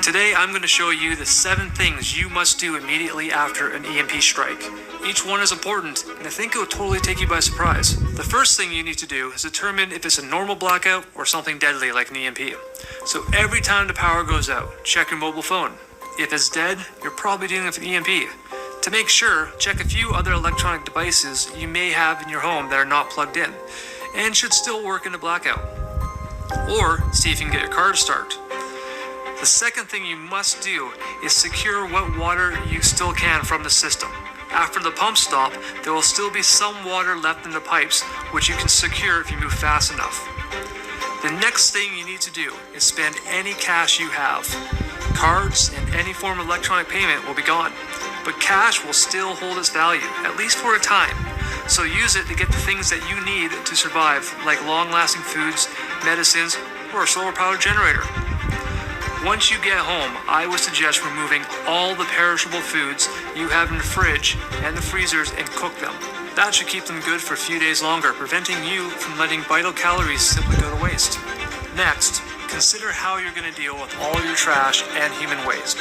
Today I'm going to show you the 7 things you must do immediately after an EMP strike. Each one is important, and I think it will totally take you by surprise. The first thing you need to do is determine if it's a normal blackout or something deadly like an EMP. So every time the power goes out, check your mobile phone. If it's dead, you're probably dealing with an EMP. To make sure, check a few other electronic devices you may have in your home that are not plugged in, and should still work in a blackout. Or see if you can get your car to start. The second thing you must do is secure what water you still can from the system. After the pumps stop, there will still be some water left in the pipes, which you can secure if you move fast enough. The next thing you need to do is spend any cash you have. Cards and any form of electronic payment will be gone, but cash will still hold its value, at least for a time. So use it to get the things that you need to survive, like long-lasting foods, medicines, or a solar-powered generator. Once you get home, I would suggest removing all the perishable foods you have in the fridge and the freezers and cook them. That should keep them good for a few days longer, preventing you from letting vital calories simply go to waste. Next, consider how you're going to deal with all your trash and human waste.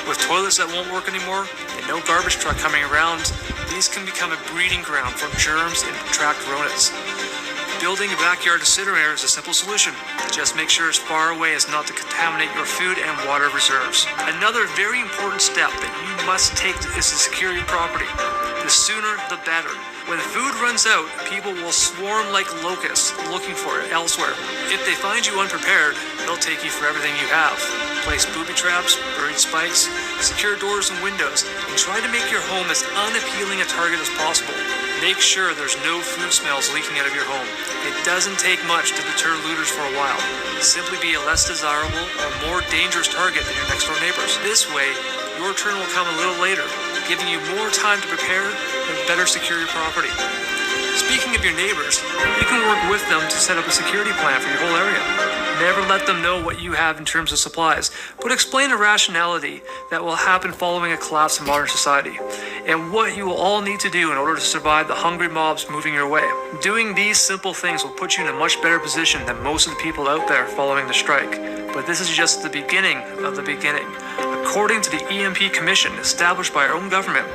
With toilets that won't work anymore and no garbage truck coming around, these can become a breeding ground for germs and attract rodents. Building a backyard incinerator is a simple solution. Just make sure it's far away as not to contaminate your food and water reserves. Another very important step that you must take is to secure your property. The sooner, the better. When food runs out, people will swarm like locusts looking for it elsewhere. If they find you unprepared, they'll take you for everything you have. Place booby traps, buried spikes, secure doors and windows, and try to make your home as unappealing a target as possible. Make sure there's no food smells leaking out of your home. It doesn't take much to deter looters for a while. Simply be a less desirable or more dangerous target than your next door neighbors. This way, your turn will come a little later, giving you more time to prepare and better secure your property. Speaking of your neighbors, you can work with them to set up a security plan for your whole area. Never let them know what you have in terms of supplies, but explain the rationality that will happen following a collapse in modern society, and what you will all need to do in order to survive the hungry mobs moving your way. Doing these simple things will put you in a much better position than most of the people out there following the strike. But this is just the beginning of the beginning. According to the EMP Commission established by our own government,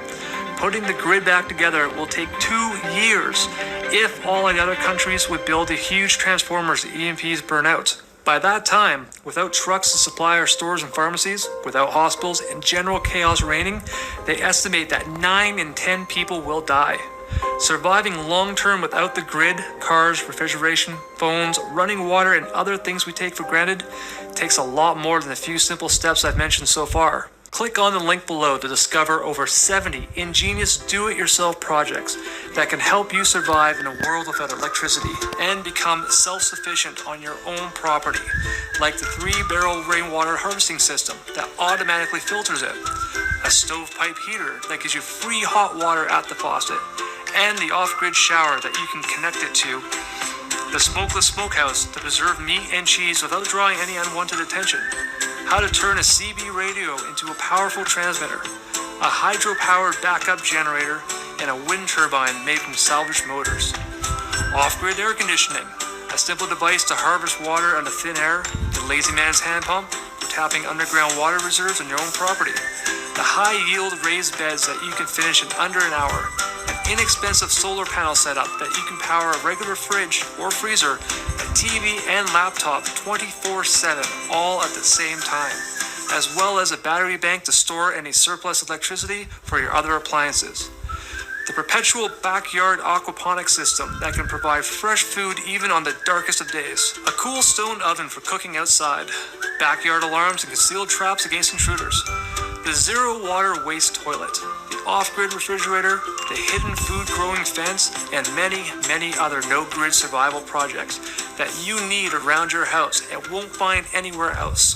putting the grid back together will take 2 years if all the other countries would build the huge transformers the EMPs burn out. By that time, without trucks to supply our stores and pharmacies, without hospitals, and general chaos reigning, they estimate that 9 in 10 people will die. Surviving long-term without the grid, cars, refrigeration, phones, running water, and other things we take for granted takes a lot more than the few simple steps I've mentioned so far. Click on the link below to discover over 70 ingenious do-it-yourself projects that can help you survive in a world without electricity and become self-sufficient on your own property, like the 3-barrel rainwater harvesting system that automatically filters it, a stovepipe heater that gives you free hot water at the faucet, and the off-grid shower that you can connect it to, the smokeless smokehouse to preserve meat and cheese without drawing any unwanted attention, how to turn a CB radio into a powerful transmitter, a hydro-powered backup generator, and a wind turbine made from salvaged motors. Off-grid air conditioning, a simple device to harvest water out of thin air, the lazy man's hand pump for tapping underground water reserves on your own property, the high-yield raised beds that you can finish in under an hour, an inexpensive solar panel setup that you can power a regular fridge or freezer, a TV and laptop 24/7 all at the same time, as well as a battery bank to store any surplus electricity for your other appliances. The perpetual backyard aquaponics system that can provide fresh food even on the darkest of days. A cool stone oven for cooking outside. Backyard alarms and concealed traps against intruders. The zero water waste toilet. The off-grid refrigerator. The hidden food growing fence. And many, many other no-grid survival projects that you need around your house and won't find anywhere else.